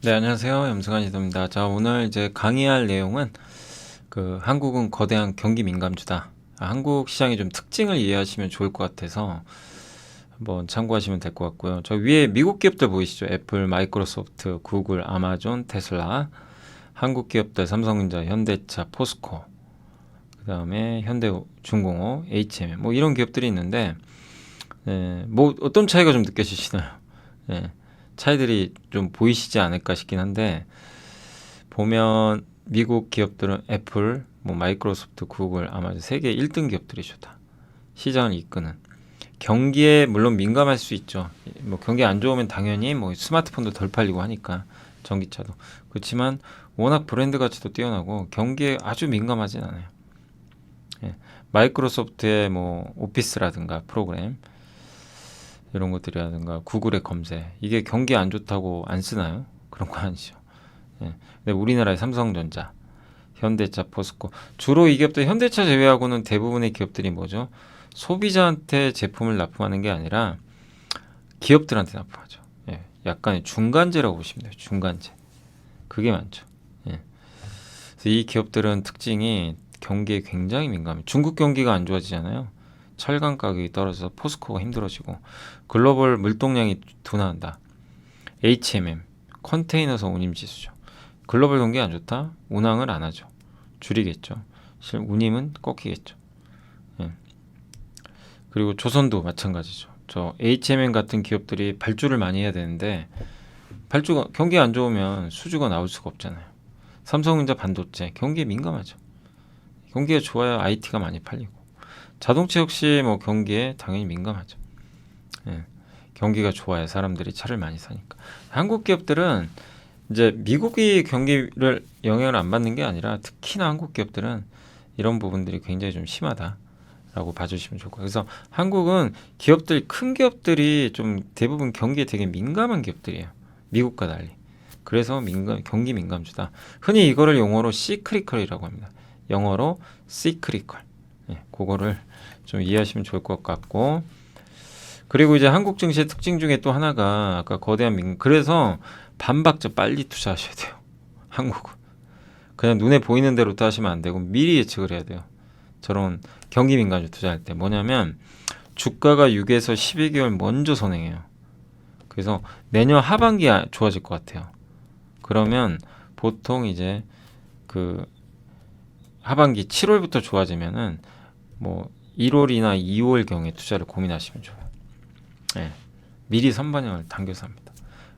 네, 안녕하세요. 염승환 지도입니다. 자, 오늘 이제 강의할 내용은 한국은 거대한 경기 민감주다. 한국 시장의 좀 특징을 이해하시면 좋을 것 같아서 한번 참고하시면 될 것 같고요. 저 위에 미국 기업들 보이시죠? 애플, 마이크로소프트, 구글, 아마존, 테슬라, 한국 기업들 삼성전자, 현대차, 포스코, 그다음에 현대중공업, HMM 뭐 이런 기업들이 있는데 뭐 어떤 차이가 좀 느껴지시나요? 네, 차이들이 좀 보이시지 않을까 싶긴 한데 보면 미국 기업들은 애플, 뭐 마이크로소프트, 구글, 아마존 세계 1등 기업들이죠. 다 시장을 이끄는. 경기에 물론 민감할 수 있죠. 뭐 경기 안 좋으면 당연히 뭐 스마트폰도 덜 팔리고 하니까 전기차도. 그렇지만 워낙 브랜드 가치도 뛰어나고 경기에 아주 민감하진 않아요. 예. 마이크로소프트의 뭐 오피스라든가 프로그램 이런 것들이라든가 구글의 검색 이게 경기 안 좋다고 안 쓰나요? 그런 거 아니죠. 예. 근데 우리나라의 삼성전자, 현대차, 포스코 주로 이 기업들 현대차 제외하고는 대부분의 기업들이 뭐죠? 소비자한테 제품을 납품하는 게 아니라 기업들한테 납품하죠. 예. 약간의 중간재라고 보시면 돼요. 중간재. 그게 많죠. 예. 그래서 이 기업들은 특징이 경기에 굉장히 민감해요. 중국 경기가 안 좋아지잖아요. 철강 가격이 떨어져서 포스코가 힘들어지고 글로벌 물동량이 둔화한다. HMM 컨테이너선 운임 지수죠. 글로벌 경기 안 좋다? 운항을 안 하죠. 줄이겠죠. 운임은 꺾이겠죠. 예. 그리고 조선도 마찬가지죠. 저 HMM 같은 기업들이 발주를 많이 해야 되는데 발주가 경기 안 좋으면 수주가 나올 수가 없잖아요. 삼성전자 반도체 경기에 민감하죠. 경기가 좋아야 IT가 많이 팔리고 자동차 역시 뭐 경기에 당연히 민감하죠. 예. 경기가 좋아야 사람들이 차를 많이 사니까. 한국 기업들은 이제 미국이 경기를 영향을 안 받는 게 아니라 특히나 한국 기업들은 이런 부분들이 굉장히 좀 심하다라고 봐주시면 좋을 거예요. 그래서 한국은 기업들 큰 기업들이 좀 대부분 경기에 되게 민감한 기업들이에요. 미국과 달리. 그래서 경기 민감주다. 흔히 이거를 용어로 시크리컬이라고 합니다. 영어로 시크리컬. 예, 그거를 좀 이해하시면 좋을 것 같고. 그리고 이제 한국 증시의 특징 중에 또 하나가 아까 거대한 그래서 반박자 빨리 투자하셔야 돼요. 한국은 그냥 눈에 보이는 대로 투자하시면 안 되고 미리 예측을 해야 돼요. 저런 경기 민감주 투자할 때 뭐냐면 주가가 6에서 12개월 먼저 선행해요. 그래서 내년 하반기에 좋아질 것 같아요. 그러면 보통 이제 그 하반기 7월부터 좋아지면은 뭐 1월이나 2월 경에 투자를 고민하시면 좋아요. 네. 미리 선반영을 당겨서 합니다.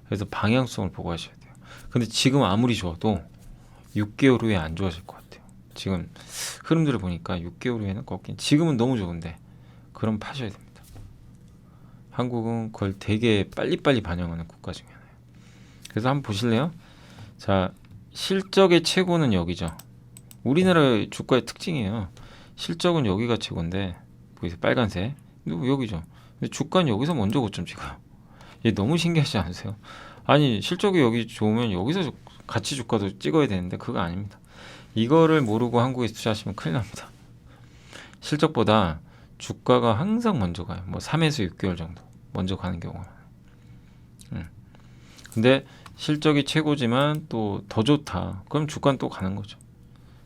그래서 방향성을 보고 하셔야 돼요. 근데 지금 아무리 좋아도 6개월 후에 안 좋아질 것 같아요. 지금 흐름들을 보니까 6개월 후에는 꺾인. 지금은 너무 좋은데 그럼 파셔야 됩니다. 한국은 그걸 되게 빨리빨리 반영하는 국가 중에 하나예요. 그래서 한번 보실래요? 자, 실적의 최고는 여기죠. 우리나라의 주가의 특징이에요. 실적은 여기가 최고인데 보이세요? 빨간색. 여기죠. 근데 주가는 여기서 먼저 고점 찍어요. 이게 너무 신기하지 않으세요? 아니 실적이 여기 좋으면 여기서 같이 주가도 찍어야 되는데 그거 아닙니다. 이거를 모르고 한국에 투자하시면 큰일 납니다. 실적보다 주가가 항상 먼저 가요. 뭐 3에서 6개월 정도 먼저 가는 경우가 많아요. 근데 실적이 최고지만 또 더 좋다. 그럼 주가는 또 가는 거죠.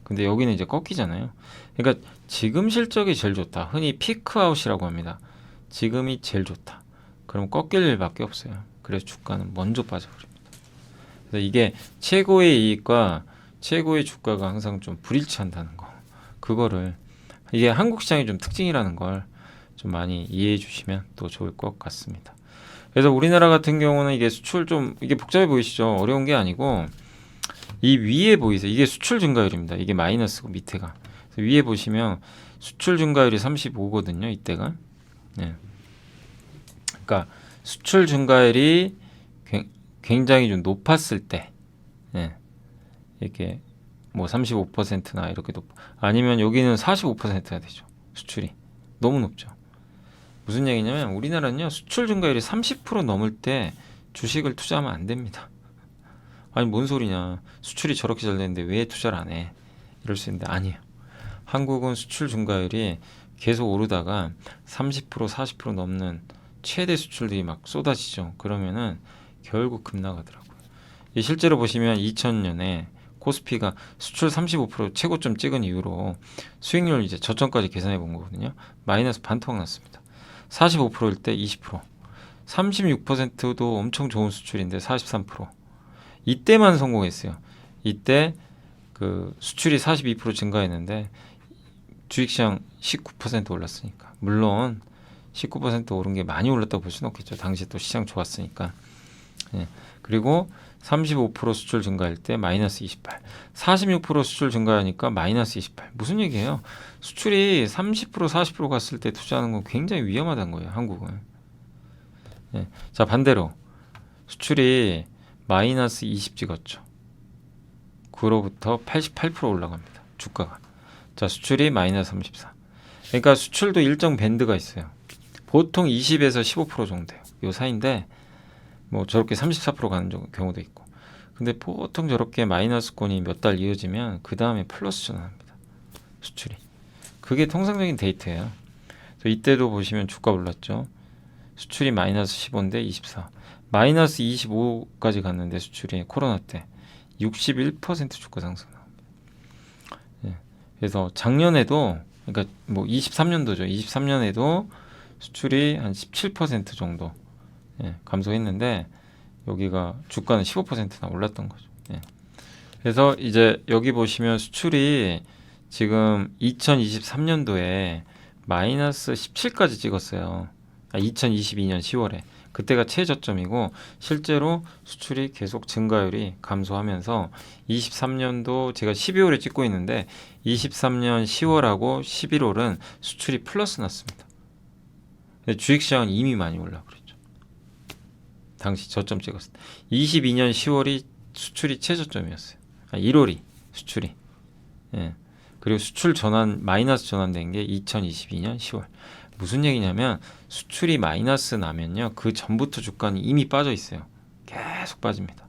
근데 여기는 이제 꺾이잖아요. 그러니까 지금 실적이 제일 좋다. 흔히 피크아웃이라고 합니다. 지금이 제일 좋다. 그럼 꺾일 일밖에 없어요. 그래서 주가는 먼저 빠져버립니다. 그래서 이게 최고의 이익과 최고의 주가가 항상 좀 불일치한다는 거. 그거를 이게 한국 시장의 좀 특징이라는 걸 좀 많이 이해해 주시면 또 좋을 것 같습니다. 그래서 우리나라 같은 경우는 이게 수출 좀 이게 복잡해 보이시죠? 어려운 게 아니고 이 위에 보이세요? 이게 수출 증가율입니다. 이게 마이너스고 밑에가. 위에 보시면 수출 증가율이 35거든요. 이때가. 네. 그러니까 수출 증가율이 굉장히 좀 높았을 때, 네. 이렇게 뭐 35%나 이렇게 아니면 여기는 45%가 되죠. 수출이 너무 높죠. 무슨 얘기냐면 우리나라는요 수출 증가율이 30% 넘을 때 주식을 투자하면 안 됩니다. 아니 뭔 소리냐? 수출이 저렇게 잘 되는데 왜 투자를 안 해? 이럴 수 있는데 아니에요. 한국은 수출 증가율이 계속 오르다가 30% 40% 넘는 최대 수출들이 막 쏟아지죠. 그러면은 결국 급락하더라고요. 실제로 보시면 2000년에 코스피가 수출 35% 최고점 찍은 이후로 수익률 이제 저점까지 계산해 본 거거든요. 마이너스 반토막 났습니다. 45%일 때 20%, 36%도 엄청 좋은 수출인데 43%. 이때만 성공했어요. 이때 그 수출이 42% 증가했는데 주식시장 19% 올랐으니까. 물론 19% 오른 게 많이 올랐다고 볼 수는 없겠죠. 당시 또 시장 좋았으니까. 예. 그리고 35% 수출 증가할 때 마이너스 28, 46% 수출 증가하니까 마이너스 28. 무슨 얘기예요? 수출이 30% 40% 갔을 때 투자하는 건 굉장히 위험하다는 거예요. 한국은. 예. 자, 반대로 수출이 마이너스 20 찍었죠. 그로부터 88% 올라갑니다. 주가가. 자, 수출이 마이너스 34. 그러니까 수출도 일정 밴드가 있어요. 보통 20에서 15% 정도 돼요. 요 사이인데 뭐 저렇게 34% 가는 경우도 있고. 근데 보통 저렇게 마이너스권이 몇 달 이어지면 그 다음에 플러스 전환합니다. 수출이. 그게 통상적인 데이터예요. 이때도 보시면 주가 올랐죠. 수출이 마이너스 15인데 24. 마이너스 25까지 갔는데 수출이 코로나 때 61% 주가 상승 나옵니다. 예. 그래서 작년에도 그러니까 뭐 23년도죠. 23년에도 수출이 한 17% 정도 감소했는데 여기가 주가는 15%나 올랐던 거죠. 예. 그래서 이제 여기 보시면 수출이 지금 2023년도에 마이너스 17까지 찍었어요. 2022년 10월에. 그때가 최저점이고 실제로 수출이 계속 증가율이 감소하면서 23년도 제가 12월에 찍고 있는데 23년 10월하고 11월은 수출이 플러스 났습니다. 주식시장은 이미 많이 올라 그랬죠. 당시 저점 찍었을 때 22년 10월이 수출이 최저점이었어요. 1월이 수출이. 예. 그리고 수출 전환 마이너스 전환된 게 2022년 10월. 무슨 얘기냐면 수출이 마이너스 나면요 그 전부터 주가는 이미 빠져 있어요. 계속 빠집니다.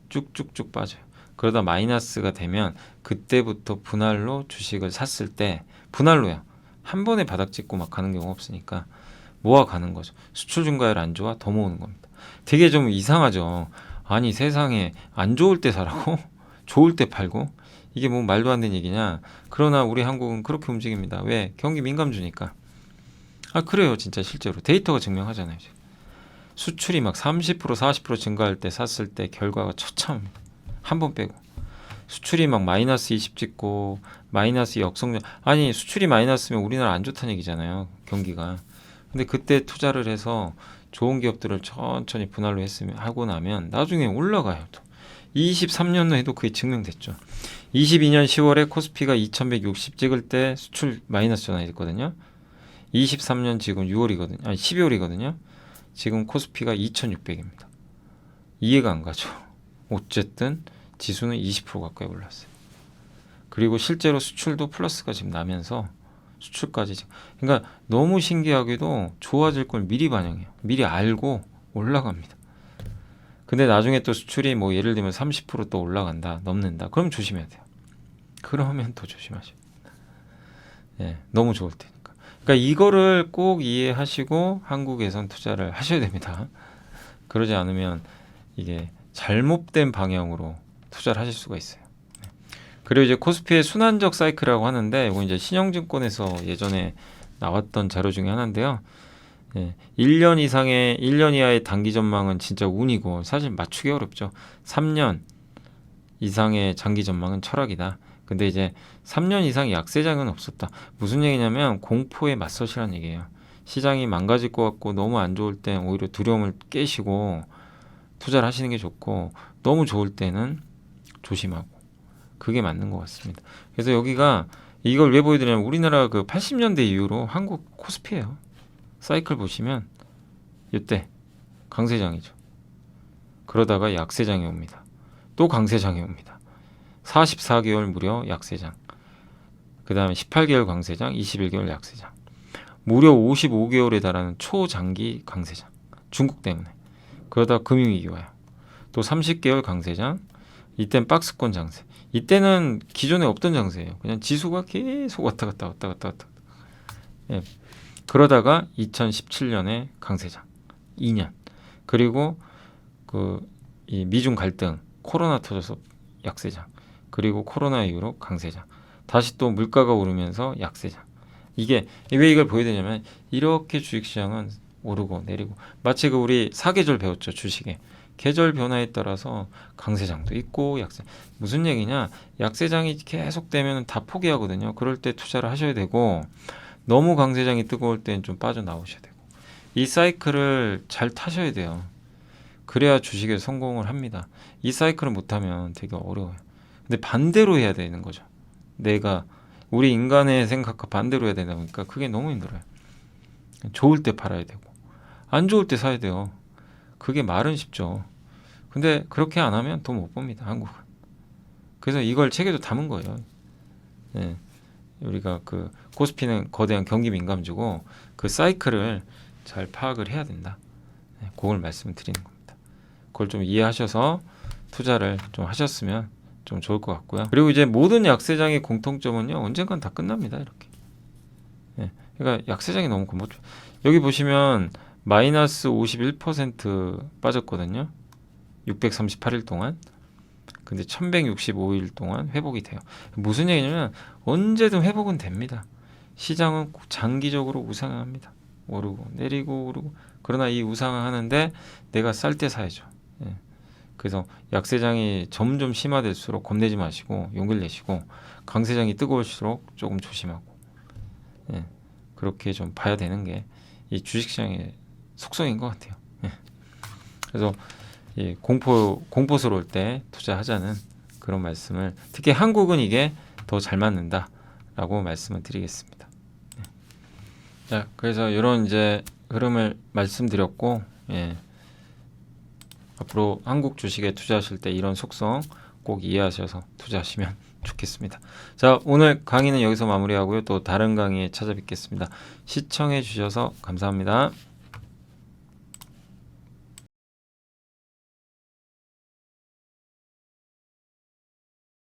쭉쭉쭉 빠져요. 그러다 마이너스가 되면 그때부터 분할로 주식을 샀을 때 분할로요. 한 번에 바닥 찍고 막 가는 경우가 없으니까 모아 가는 거죠. 수출 증가율 안 좋아 더 모으는 겁니다. 되게 좀 이상하죠. 아니 세상에 안 좋을 때 사라고 좋을 때 팔고 이게 뭐 말도 안 되는 얘기냐. 그러나 우리 한국은 그렇게 움직입니다. 왜? 경기 민감주니까. 그래요. 진짜 실제로 데이터가 증명하잖아요. 지금. 수출이 막 30% 40% 증가할 때 샀을 때 결과가 처참합니다. 한 번 빼고. 수출이 막 마이너스 20 찍고 마이너스 역성장. 아니 수출이 마이너스면 우리나라 안 좋다는 얘기잖아요. 경기가. 근데 그때 투자를 해서 좋은 기업들을 천천히 분할로 했으면 하고 나면 나중에 올라가요. 또. 23년도에도 그게 증명됐죠. 22년 10월에 코스피가 2160 찍을 때 수출 마이너스 전환이 됐거든요. 23년 지금 6월이거든요. 아니 12월이거든요. 지금 코스피가 2600입니다. 이해가 안 가죠. 어쨌든 지수는 20% 가까이 올랐어요. 그리고 실제로 수출도 플러스가 지금 나면서 수출까지 지금. 그러니까 너무 신기하게도 좋아질 걸 미리 반영해요. 미리 알고 올라갑니다. 근데 나중에 또 수출이 뭐 예를 들면 30% 또 올라간다, 넘는다. 그럼 조심해야 돼요. 그러면 또 조심하셔요. 예, 너무 좋을 테니까. 그러니까 이거를 꼭 이해하시고 한국에선 투자를 하셔야 됩니다. 그러지 않으면 이게 잘못된 방향으로 투자를 하실 수가 있어요. 그리고 이제 코스피의 순환적 사이클이라고 하는데 이거 이제 신영증권에서 예전에 나왔던 자료 중에 하나인데요. 1년 이하의 단기 전망은 진짜 운이고 사실 맞추기 어렵죠. 3년 이상의 장기 전망은 철학이다. 근데 이제 3년 이상 약세장은 없었다. 무슨 얘기냐면 공포에 맞서시라는 얘기예요. 시장이 망가질 것 같고 너무 안 좋을 때 오히려 두려움을 깨시고 투자를 하시는 게 좋고 너무 좋을 때는 조심하고 그게 맞는 것 같습니다. 그래서 여기가 이걸 왜 보여드리냐면 우리나라 그 80년대 이후로 한국 코스피예요. 사이클 보시면 이때 강세장이죠. 그러다가 약세장이 옵니다. 또 강세장이 옵니다. 44개월 무려 약세장. 그 다음에 18개월 강세장, 21개월 약세장. 무려 55개월에 달하는 초장기 강세장. 중국 때문에. 그러다 금융위기 와요. 또 30개월 강세장. 이땐 박스권 장세. 이때는 기존에 없던 장세예요. 그냥 지수가 계속 왔다 갔다. 예. 그러다가 2017년에 강세장 2년. 그리고 이 미중 갈등 코로나 터져서 약세장, 그리고 코로나 이후로 강세장, 다시 또 물가가 오르면서 약세장. 이게 왜 이걸 보여야 되냐면 이렇게 주식시장은 오르고 내리고, 마치 그 우리 사계절 배웠죠, 주식에. 계절 변화에 따라서 강세장도 있고 약세. 무슨 얘기냐? 약세장이 계속되면 다 포기하거든요. 그럴 때 투자를 하셔야 되고, 너무 강세장이 뜨거울 때는 좀 빠져나오셔야 되고, 이 사이클을 잘 타셔야 돼요. 그래야 주식에 성공을 합니다. 이 사이클을 못하면 되게 어려워요. 근데 반대로 해야 되는 거죠. 내가 우리 인간의 생각과 반대로 해야 되다 보니까 그게 너무 힘들어요. 좋을 때 팔아야 되고 안 좋을 때 사야 돼요. 그게 말은 쉽죠. 근데 그렇게 안 하면 돈 못 법니다, 한국은. 그래서 이걸 책에도 담은 거예요. 네. 우리가 그 코스피는 거대한 경기 민감주고 그 사이클을 잘 파악을 해야 된다. 네, 그걸 말씀을 드리는 겁니다. 그걸 좀 이해하셔서 투자를 좀 하셨으면 좀 좋을 것 같고요. 그리고 이제 모든 약세장의 공통점은요, 언젠간 다 끝납니다, 이렇게. 네, 그러니까 약세장이 너무 여기 보시면 마이너스 51% 빠졌거든요. 638일 동안. 근데 1165일 동안 회복이 돼요. 무슨 얘기냐면 언제든 회복은 됩니다. 시장은 장기적으로 우상향합니다. 오르고 내리고 오르고. 그러나 이 우상향하는데 내가 쌀 때 사야죠. 예. 그래서 약세장이 점점 심화될수록 겁내지 마시고 용기를 내시고, 강세장이 뜨거울수록 조금 조심하고, 예. 그렇게 좀 봐야 되는 게 이 주식시장의 속성인 것 같아요. 예. 그래서 이 공포스러울 때 투자하자는 그런 말씀을, 특히 한국은 이게 더 잘 맞는다라고 말씀을 드리겠습니다. 네. 자, 그래서 이런 이제 흐름을 말씀드렸고, 예. 앞으로 한국 주식에 투자하실 때 이런 속성 꼭 이해하셔서 투자하시면 좋겠습니다. 자, 오늘 강의는 여기서 마무리하고요. 또 다른 강의에 찾아뵙겠습니다. 시청해 주셔서 감사합니다.